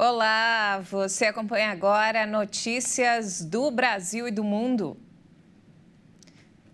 Olá, você acompanha agora notícias do Brasil e do mundo.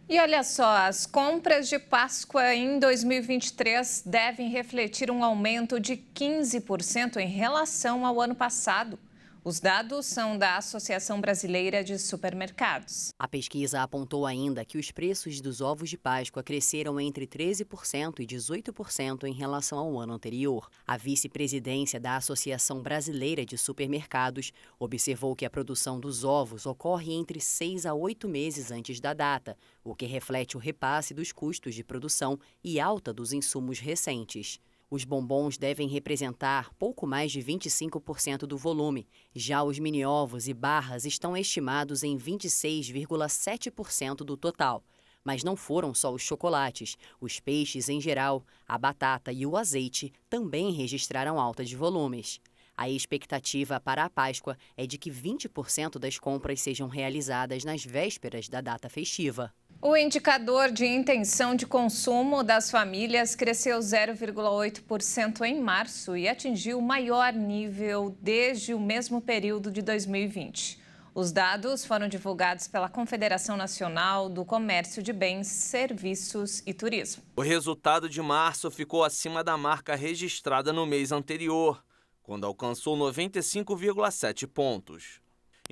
E olha só, as compras de Páscoa em 2023 devem refletir um aumento de 15% em relação ao ano passado. Os dados são da Associação Brasileira de Supermercados. A pesquisa apontou ainda que os preços dos ovos de Páscoa cresceram entre 13% e 18% em relação ao ano anterior. A vice-presidência da Associação Brasileira de Supermercados observou que a produção dos ovos ocorre entre 6 a 8 meses antes da data, o que reflete o repasse dos custos de produção e alta dos insumos recentes. Os bombons devem representar pouco mais de 25% do volume. Já os mini-ovos e barras estão estimados em 26,7% do total. Mas não foram só os chocolates. Os peixes em geral, a batata e o azeite também registraram alta de volumes. A expectativa para a Páscoa é de que 20% das compras sejam realizadas nas vésperas da data festiva. O indicador de intenção de consumo das famílias cresceu 0,8% em março e atingiu o maior nível desde o mesmo período de 2020. Os dados foram divulgados pela Confederação Nacional do Comércio de Bens, Serviços e Turismo. O resultado de março ficou acima da marca registrada no mês anterior, quando alcançou 95,7 pontos.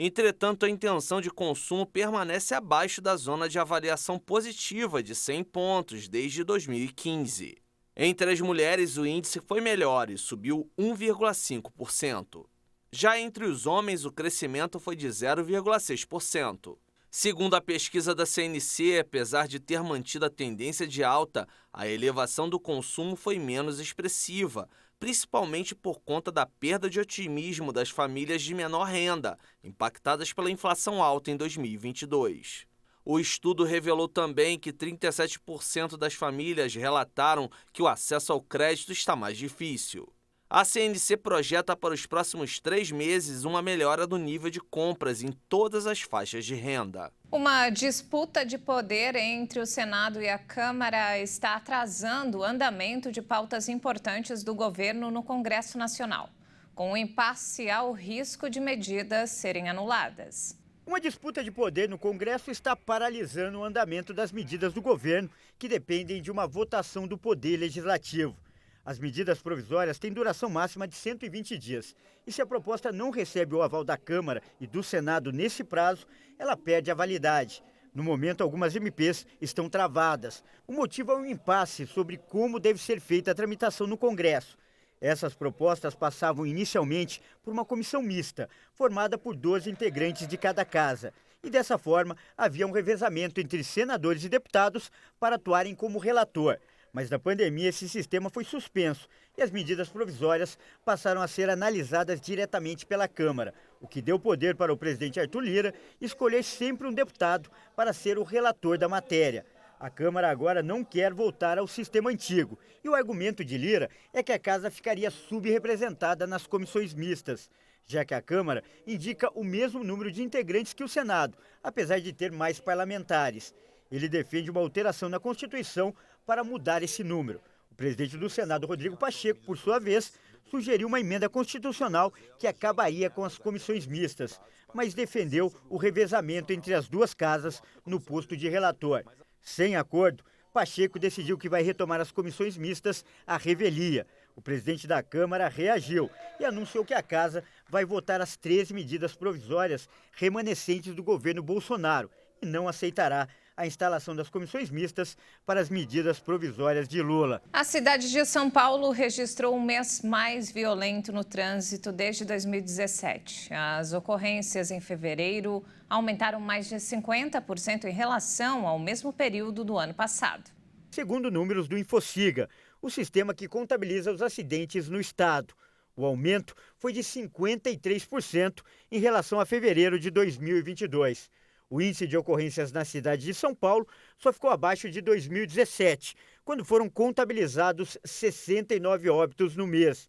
Entretanto, a intenção de consumo permanece abaixo da zona de avaliação positiva de 100 pontos desde 2015. Entre as mulheres, o índice foi melhor e subiu 1,5%. Já entre os homens, o crescimento foi de 0,6%. Segundo a pesquisa da CNC, apesar de ter mantido a tendência de alta, a elevação do consumo foi menos expressiva, principalmente por conta da perda de otimismo das famílias de menor renda, impactadas pela inflação alta em 2022. O estudo revelou também que 37% das famílias relataram que o acesso ao crédito está mais difícil. A CNC projeta para os próximos 3 meses uma melhora do nível de compras em todas as faixas de renda. Uma disputa de poder entre o Senado e a Câmara está atrasando o andamento de pautas importantes do governo no Congresso Nacional, com o impasse ao risco de medidas serem anuladas. Uma disputa de poder no Congresso está paralisando o andamento das medidas do governo, que dependem de uma votação do Poder Legislativo. As medidas provisórias têm duração máxima de 120 dias. E se a proposta não recebe o aval da Câmara e do Senado nesse prazo, ela perde a validade. No momento, algumas MPs estão travadas. O motivo é um impasse sobre como deve ser feita a tramitação no Congresso. Essas propostas passavam inicialmente por uma comissão mista, formada por 12 integrantes de cada casa. E dessa forma, havia um revezamento entre senadores e deputados para atuarem como relator. Mas na pandemia esse sistema foi suspenso e as medidas provisórias passaram a ser analisadas diretamente pela Câmara, o que deu poder para o presidente Arthur Lira escolher sempre um deputado para ser o relator da matéria. A Câmara agora não quer voltar ao sistema antigo e o argumento de Lira é que a casa ficaria subrepresentada nas comissões mistas, já que a Câmara indica o mesmo número de integrantes que o Senado, apesar de ter mais parlamentares. Ele defende uma alteração na Constituição para mudar esse número. O presidente do Senado, Rodrigo Pacheco, por sua vez, sugeriu uma emenda constitucional que acabaria com as comissões mistas, mas defendeu o revezamento entre as duas casas no posto de relator. Sem acordo, Pacheco decidiu que vai retomar as comissões mistas à revelia. O presidente da Câmara reagiu e anunciou que a casa vai votar as 13 medidas provisórias remanescentes do governo Bolsonaro e não aceitará a instalação das comissões mistas para as medidas provisórias de Lula. A cidade de São Paulo registrou o mês mais violento no trânsito desde 2017. As ocorrências em fevereiro aumentaram mais de 50% em relação ao mesmo período do ano passado. Segundo números do Infociga, o sistema que contabiliza os acidentes no estado, o aumento foi de 53% em relação a fevereiro de 2022. O índice de ocorrências na cidade de São Paulo só ficou abaixo de 2017, quando foram contabilizados 69 óbitos no mês.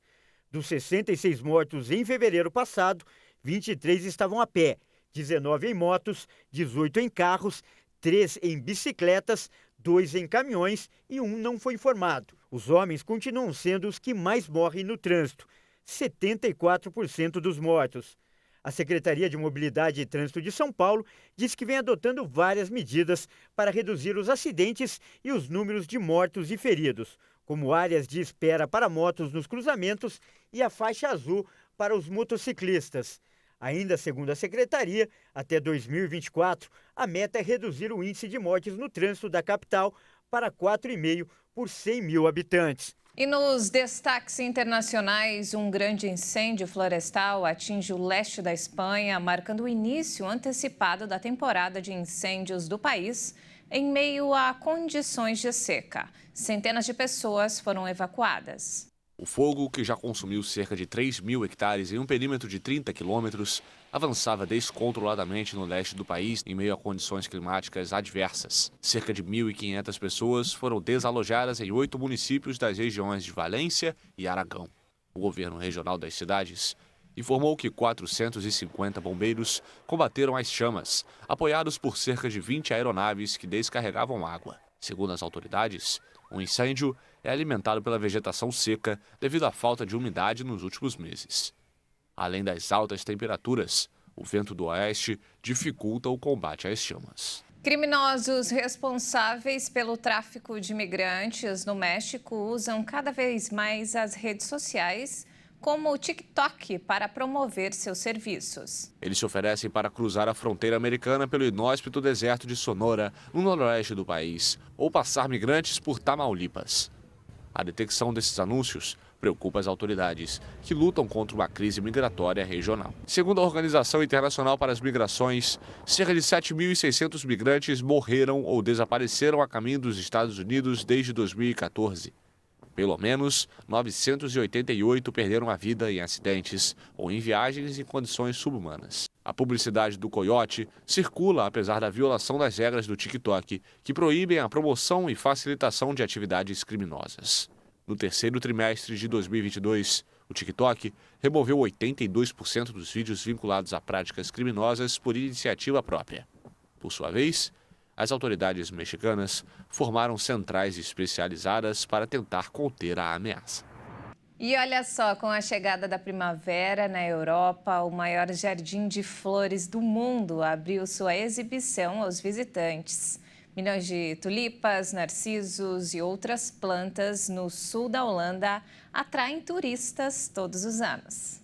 Dos 66 mortos em fevereiro passado, 23 estavam a pé, 19 em motos, 18 em carros, 3 em bicicletas, 2 em caminhões e 1 não foi informado. Os homens continuam sendo os que mais morrem no trânsito. 74% dos mortos. A Secretaria de Mobilidade e Trânsito de São Paulo diz que vem adotando várias medidas para reduzir os acidentes e os números de mortos e feridos, como áreas de espera para motos nos cruzamentos e a faixa azul para os motociclistas. Ainda segundo a Secretaria, até 2024, a meta é reduzir o índice de mortes no trânsito da capital para 4,5 por 100 mil habitantes. E nos destaques internacionais, um grande incêndio florestal atinge o leste da Espanha, marcando o início antecipado da temporada de incêndios do país, em meio a condições de seca. Centenas de pessoas foram evacuadas. O fogo, que já consumiu cerca de 3.000 hectares em um perímetro de 30 quilômetros, avançava descontroladamente no leste do país em meio a condições climáticas adversas. Cerca de 1.500 pessoas foram desalojadas em 8 municípios das regiões de Valência e Aragão. O governo regional das cidades informou que 450 bombeiros combateram as chamas, apoiados por cerca de 20 aeronaves que descarregavam água. Segundo as autoridades, o incêndio é alimentado pela vegetação seca devido à falta de umidade nos últimos meses. Além das altas temperaturas, o vento do oeste dificulta o combate às chamas. Criminosos responsáveis pelo tráfico de imigrantes no México usam cada vez mais as redes sociais, como o TikTok, para promover seus serviços. Eles se oferecem para cruzar a fronteira americana pelo inóspito deserto de Sonora, no noroeste do país, ou passar migrantes por Tamaulipas. A detecção desses anúncios preocupa as autoridades, que lutam contra uma crise migratória regional. Segundo a Organização Internacional para as Migrações, cerca de 7.600 migrantes morreram ou desapareceram a caminho dos Estados Unidos desde 2014. Pelo menos 988 perderam a vida em acidentes ou em viagens em condições subhumanas. A publicidade do coiote circula apesar da violação das regras do TikTok, que proíbem a promoção e facilitação de atividades criminosas. No terceiro trimestre de 2022, o TikTok removeu 82% dos vídeos vinculados a práticas criminosas por iniciativa própria. Por sua vez, as autoridades mexicanas formaram centrais especializadas para tentar conter a ameaça. E olha só, com a chegada da primavera na Europa, o maior jardim de flores do mundo abriu sua exibição aos visitantes. Milhões de tulipas, narcisos e outras plantas no sul da Holanda atraem turistas todos os anos.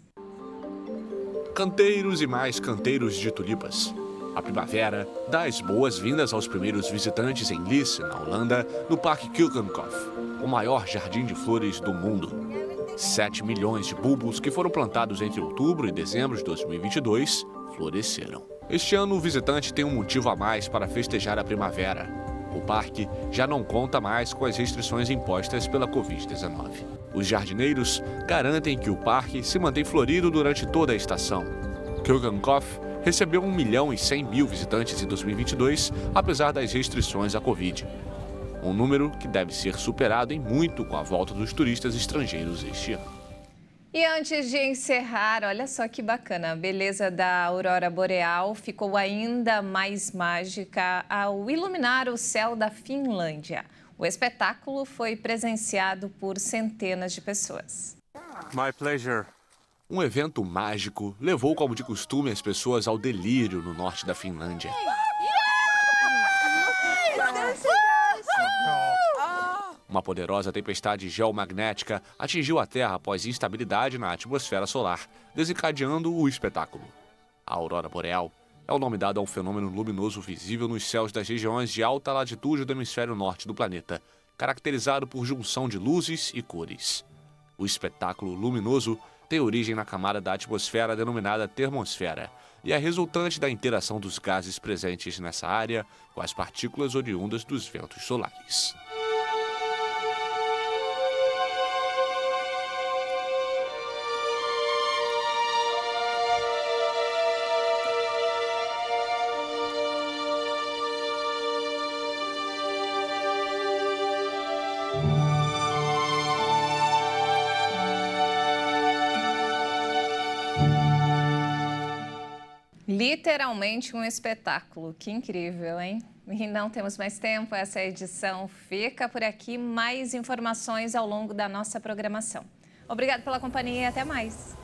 Canteiros e mais canteiros de tulipas. A primavera dá as boas-vindas aos primeiros visitantes em Lisse, na Holanda, no Parque Keukenhof, o maior jardim de flores do mundo. 7 milhões de bulbos que foram plantados entre outubro e dezembro de 2022 floresceram. Este ano, o visitante tem um motivo a mais para festejar a primavera. O parque já não conta mais com as restrições impostas pela Covid-19. Os jardineiros garantem que o parque se mantém florido durante toda a estação. Keukenhof recebeu 1.100.000 visitantes em 2022, apesar das restrições à Covid. Um número que deve ser superado em muito com a volta dos turistas estrangeiros este ano. E antes de encerrar, olha só que bacana, a beleza da aurora boreal ficou ainda mais mágica ao iluminar o céu da Finlândia. O espetáculo foi presenciado por centenas de pessoas. My pleasure. Um evento mágico levou, como de costume, as pessoas ao delírio no norte da Finlândia. Uma poderosa tempestade geomagnética atingiu a Terra após instabilidade na atmosfera solar, desencadeando o espetáculo. A aurora boreal é o nome dado a um fenômeno luminoso visível nos céus das regiões de alta latitude do hemisfério norte do planeta, caracterizado por junção de luzes e cores. O espetáculo luminoso tem origem na camada da atmosfera denominada termosfera e é resultante da interação dos gases presentes nessa área com as partículas oriundas dos ventos solares. Literalmente um espetáculo. Que incrível, hein? E não temos mais tempo, essa edição fica por aqui. Mais informações ao longo da nossa programação. Obrigado pela companhia e até mais.